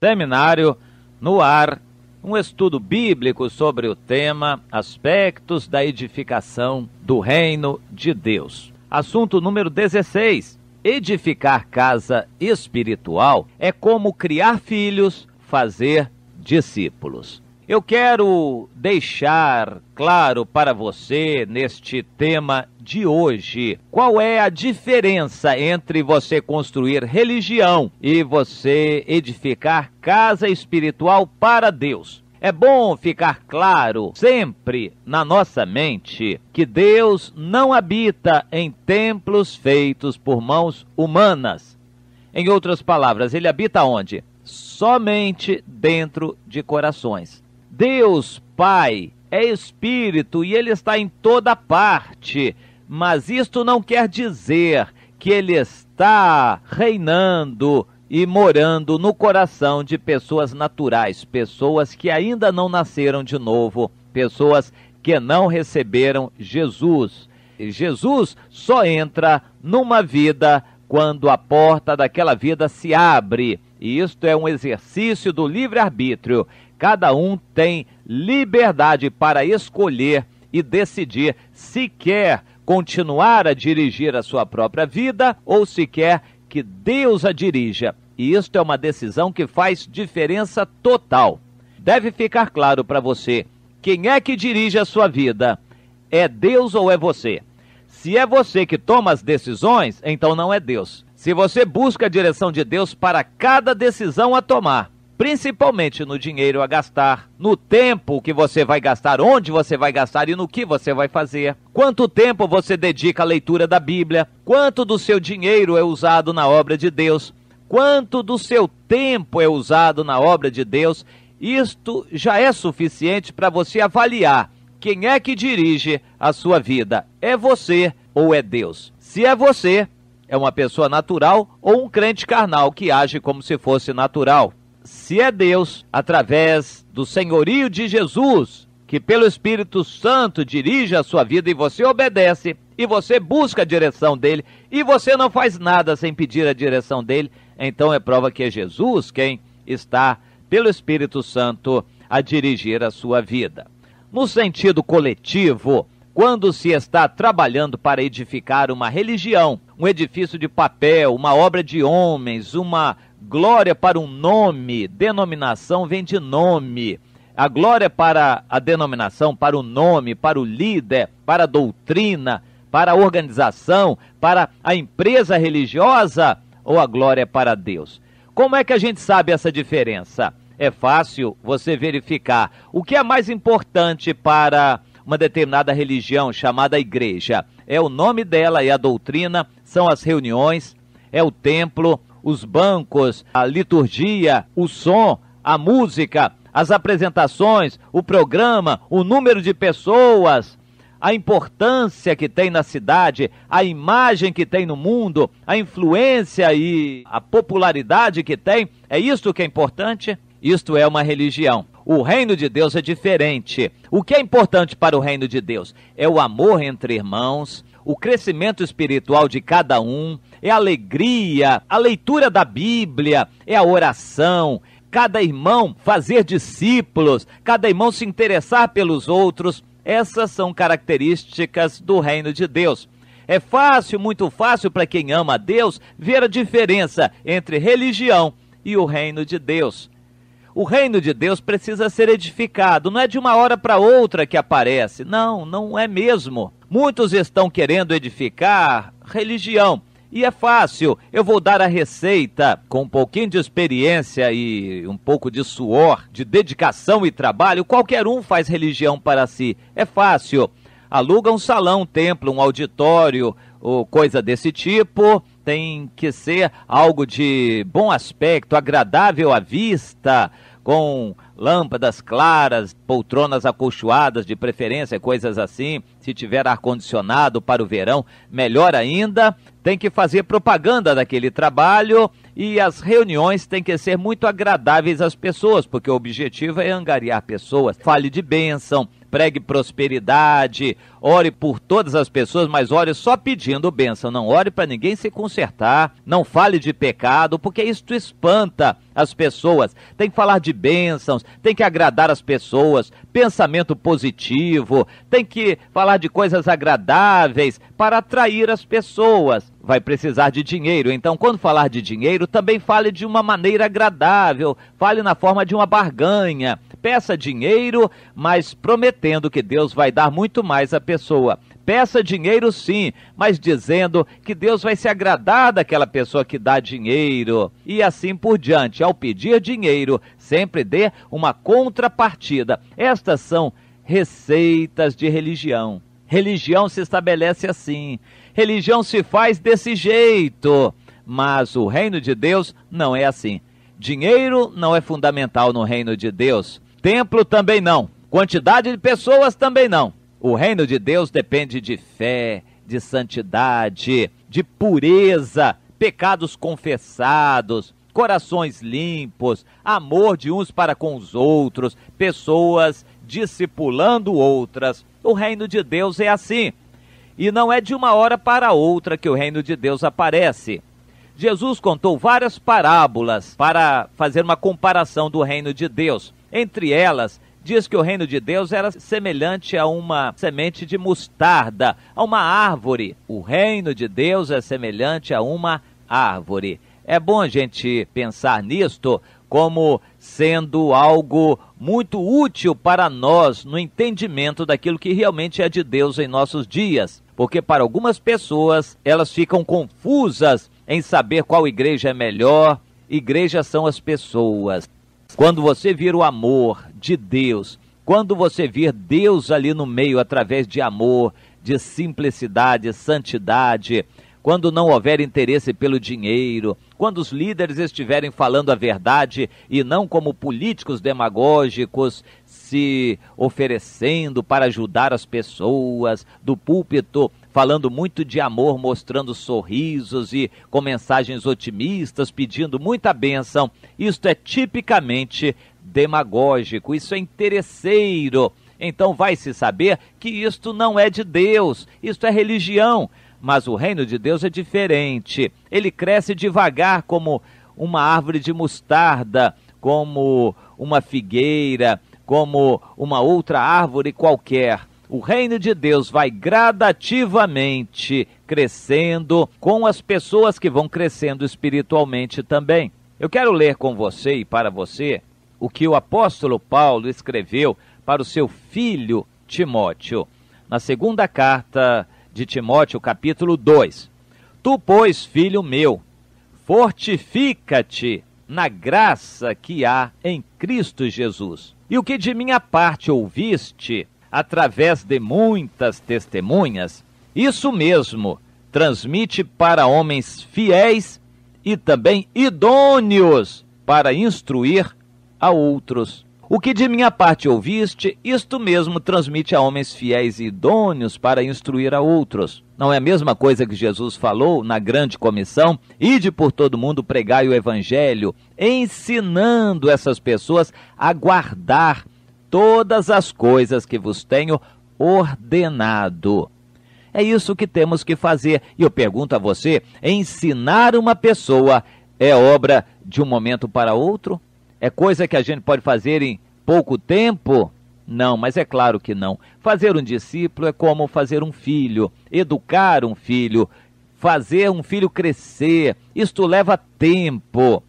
Seminário no ar, um estudo bíblico sobre o tema Aspectos da Edificação do Reino de Deus. Assunto número 16. Edificar casa espiritual é como criar filhos, fazer discípulos. Eu quero deixar claro para você, neste tema de hoje, qual é a diferença entre você construir religião e você edificar casa espiritual para Deus. É bom ficar claro sempre na nossa mente que Deus não habita em templos feitos por mãos humanas. Em outras palavras, ele habita onde? Somente dentro de corações. Deus Pai é Espírito e Ele está em toda parte, mas isto não quer dizer que Ele está reinando e morando no coração de pessoas naturais, pessoas que ainda não nasceram de novo, pessoas que não receberam Jesus. Jesus só entra numa vida quando a porta daquela vida se abre, e isto é um exercício do livre-arbítrio. Cada um tem liberdade para escolher e decidir se quer continuar a dirigir a sua própria vida ou se quer que Deus a dirija. E isto é uma decisão que faz diferença total. Deve ficar claro para você, quem é que dirige a sua vida? É Deus ou é você? Se é você que toma as decisões, então não é Deus. Se você busca a direção de Deus para cada decisão a tomar, principalmente no dinheiro a gastar, no tempo que você vai gastar, onde você vai gastar e no que você vai fazer. Quanto tempo você dedica à leitura da Bíblia? Quanto do seu dinheiro é usado na obra de Deus? Quanto do seu tempo é usado na obra de Deus? Isto já é suficiente para você avaliar quem é que dirige a sua vida. É você ou é Deus? Se é você, é uma pessoa natural ou um crente carnal que age como se fosse natural. Se é Deus, através do senhorio de Jesus, que pelo Espírito Santo dirige a sua vida e você obedece, e você busca a direção dele, e você não faz nada sem pedir a direção dele, então é prova que é Jesus quem está, pelo Espírito Santo, a dirigir a sua vida. No sentido coletivo, quando se está trabalhando para edificar uma religião, um edifício de papel, uma obra de homens, uma glória para um nome, denominação vem de nome. A glória para a denominação, para o nome, para o líder, para a doutrina, para a organização, para a empresa religiosa, ou a glória para Deus? Como é que a gente sabe essa diferença? É fácil você verificar o que é mais importante para uma determinada religião chamada igreja. É o nome dela, é a doutrina, são as reuniões, é o templo, os bancos, a liturgia, o som, a música, as apresentações, o programa, o número de pessoas, a importância que tem na cidade, a imagem que tem no mundo, a influência e a popularidade que tem. É isto que é importante? Isto é uma religião. O reino de Deus é diferente. O que é importante para o reino de Deus? É o amor entre irmãos, o crescimento espiritual de cada um, é a alegria, a leitura da Bíblia, é a oração, cada irmão fazer discípulos, cada irmão se interessar pelos outros. Essas são características do reino de Deus. É fácil, muito fácil para quem ama a Deus, ver a diferença entre religião e o reino de Deus. O reino de Deus precisa ser edificado, não é de uma hora para outra que aparece. Não, não é mesmo. Muitos estão querendo edificar religião. E é fácil, eu vou dar a receita com um pouquinho de experiência e um pouco de suor, de dedicação e trabalho. Qualquer um faz religião para si. É fácil. Aluga um salão, um templo, um auditório, ou coisa desse tipo. Tem que ser algo de bom aspecto, agradável à vista, com lâmpadas claras, poltronas acolchoadas de preferência, coisas assim. Se tiver ar-condicionado para o verão, melhor ainda. Tem que fazer propaganda daquele trabalho e as reuniões têm que ser muito agradáveis às pessoas, porque o objetivo é angariar pessoas. Fale de bênção, pregue prosperidade, ore por todas as pessoas, mas ore só pedindo bênção. Não ore para ninguém se consertar, não fale de pecado, porque isto espanta as pessoas. Tem que falar de bênçãos, tem que agradar as pessoas, pensamento positivo, tem que falar de coisas agradáveis para atrair as pessoas. Vai precisar de dinheiro, então quando falar de dinheiro, também fale de uma maneira agradável, fale na forma de uma barganha. Peça dinheiro, mas prometendo que Deus vai dar muito mais à pessoa. Peça dinheiro sim, mas dizendo que Deus vai se agradar daquela pessoa que dá dinheiro. E assim por diante. Ao pedir dinheiro, sempre dê uma contrapartida. Estas são receitas de religião. Religião se estabelece assim. Religião se faz desse jeito. Mas o reino de Deus não é assim. Dinheiro não é fundamental no reino de Deus. Templo também não. Quantidade de pessoas também não. O reino de Deus depende de fé, de santidade, de pureza, pecados confessados, corações limpos, amor de uns para com os outros, pessoas discipulando outras. O reino de Deus é assim. E não é de uma hora para outra que o reino de Deus aparece. Jesus contou várias parábolas para fazer uma comparação do reino de Deus. Entre elas, diz que o reino de Deus era semelhante a uma semente de mostarda, a uma árvore. O reino de Deus é semelhante a uma árvore. É bom a gente pensar nisto como sendo algo muito útil para nós no entendimento daquilo que realmente é de Deus em nossos dias. Porque para algumas pessoas, elas ficam confusas em saber qual igreja é melhor. Igrejas são as pessoas. Quando você vir o amor de Deus, quando você vir Deus ali no meio através de amor, de simplicidade, santidade, quando não houver interesse pelo dinheiro, quando os líderes estiverem falando a verdade e não como políticos demagógicos se oferecendo para ajudar as pessoas, do púlpito falando muito de amor, mostrando sorrisos e com mensagens otimistas, pedindo muita bênção. Isto é tipicamente demagógico, isso é interesseiro. Então vai-se saber que isto não é de Deus, isto é religião. Mas o reino de Deus é diferente. Ele cresce devagar como uma árvore de mostarda, como uma figueira, como uma outra árvore qualquer. O reino de Deus vai gradativamente crescendo com as pessoas que vão crescendo espiritualmente também. Eu quero ler com você e para você o que o apóstolo Paulo escreveu para o seu filho Timóteo, na segunda carta de Timóteo, capítulo 2. Tu, pois, filho meu, fortifica-te na graça que há em Cristo Jesus. E o que de minha parte ouviste, através de muitas testemunhas, isso mesmo transmite para homens fiéis e também idôneos para instruir a outros. O que de minha parte ouviste, isto mesmo transmite a homens fiéis e idôneos para instruir a outros. Não é a mesma coisa que Jesus falou na grande comissão? Ide por todo mundo, pregai o evangelho, ensinando essas pessoas a guardar todas as coisas que vos tenho ordenado. É isso que temos que fazer. E eu pergunto a você, ensinar uma pessoa é obra de um momento para outro? É coisa que a gente pode fazer em pouco tempo? Não, mas é claro que não. Fazer um discípulo é como fazer um filho, educar um filho, fazer um filho crescer. Isto leva tempo.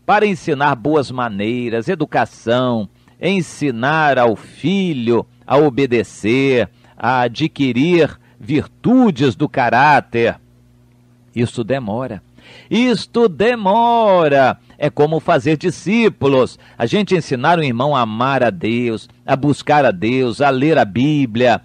Para ensinar boas maneiras, educação, ensinar ao filho a obedecer, a adquirir virtudes do caráter, isso demora. Isto demora. É como fazer discípulos. A gente ensinar o irmão a amar a Deus, a buscar a Deus, a ler a Bíblia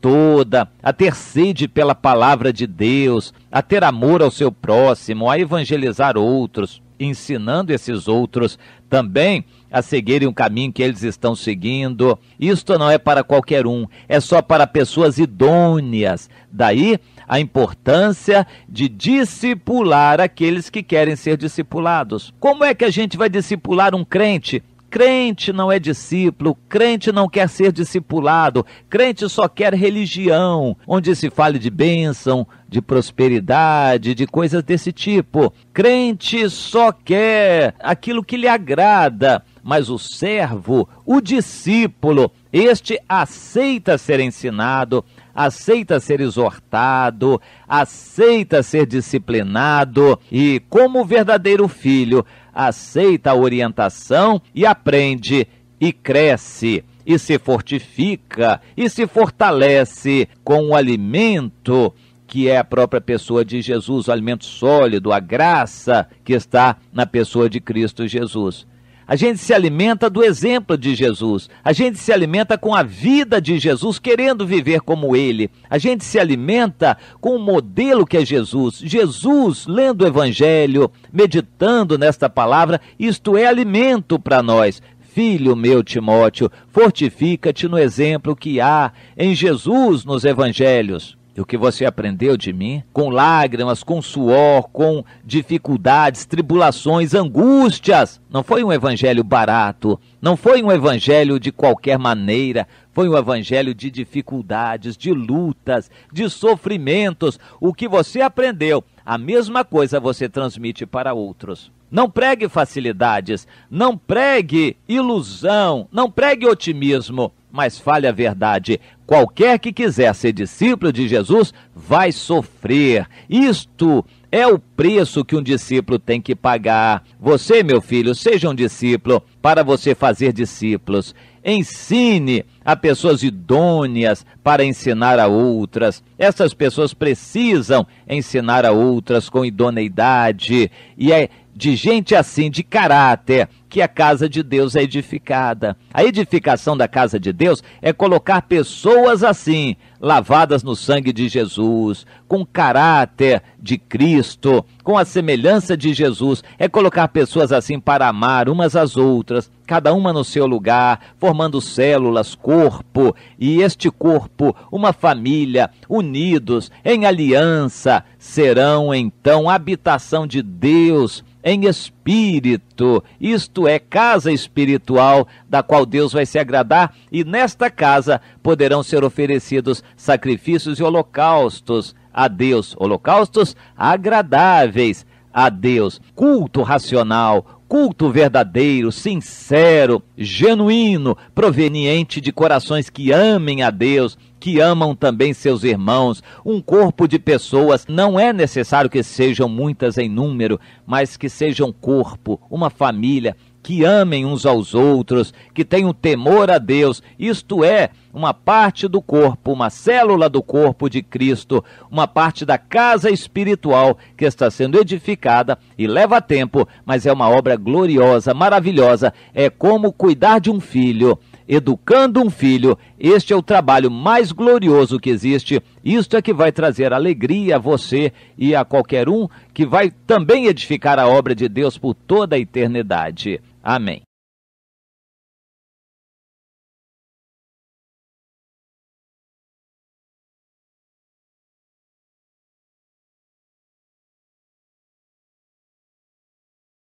toda, a ter sede pela palavra de Deus, a ter amor ao seu próximo, a evangelizar outros, ensinando esses outros também a seguirem o caminho que eles estão seguindo. Isto não é para qualquer um, é só para pessoas idôneas. Daí a importância de discipular aqueles que querem ser discipulados. Como é que a gente vai discipular um crente? Crente não é discípulo, crente não quer ser discipulado, crente só quer religião, onde se fale de bênção, de prosperidade, de coisas desse tipo. Crente só quer aquilo que lhe agrada, mas o servo, o discípulo, este aceita ser ensinado, aceita ser exortado, aceita ser disciplinado e, como verdadeiro filho, aceita a orientação e aprende e cresce e se fortifica e se fortalece com o alimento que é a própria pessoa de Jesus, o alimento sólido, a graça que está na pessoa de Cristo Jesus. A gente se alimenta do exemplo de Jesus, a gente se alimenta com a vida de Jesus, querendo viver como Ele. A gente se alimenta com o modelo que é Jesus. Jesus, lendo o Evangelho, meditando nesta palavra, isto é alimento para nós. Filho meu Timóteo, fortifica-te no exemplo que há em Jesus nos Evangelhos. E o que você aprendeu de mim, com lágrimas, com suor, com dificuldades, tribulações, angústias. Não foi um evangelho barato, não foi um evangelho de qualquer maneira, foi um evangelho de dificuldades, de lutas, de sofrimentos. O que você aprendeu, a mesma coisa você transmite para outros. Não pregue facilidades, não pregue ilusão, não pregue otimismo, mas fale a verdade. Qualquer que quiser ser discípulo de Jesus vai sofrer. Isto é o preço que um discípulo tem que pagar. Você, meu filho, seja um discípulo para você fazer discípulos. Ensine a pessoas idôneas para ensinar a outras. Essas pessoas precisam ensinar a outras com idoneidade. E é de gente assim, de caráter, que a casa de Deus é edificada. A edificação da casa de Deus é colocar pessoas assim, lavadas no sangue de Jesus, com caráter de Cristo, com a semelhança de Jesus. É colocar pessoas assim para amar umas às outras, cada uma no seu lugar, formando células, corpo, e este corpo, uma família, unidos em aliança, serão então habitação de Deus em espírito, isto é, casa espiritual, da qual Deus vai se agradar, e nesta casa poderão ser oferecidos sacrifícios e holocaustos a Deus, holocaustos agradáveis a Deus, culto racional, culto verdadeiro, sincero, genuíno, proveniente de corações que amem a Deus, que amam também seus irmãos. Um corpo de pessoas, não é necessário que sejam muitas em número, mas que sejam corpo, uma família, que amem uns aos outros, que tenham temor a Deus, isto é, uma parte do corpo, uma célula do corpo de Cristo, uma parte da casa espiritual que está sendo edificada e leva tempo, mas é uma obra gloriosa, maravilhosa. É como cuidar de um filho, educando um filho. Este é o trabalho mais glorioso que existe. Isto é que vai trazer alegria a você e a qualquer um, que vai também edificar a obra de Deus por toda a eternidade. Amém.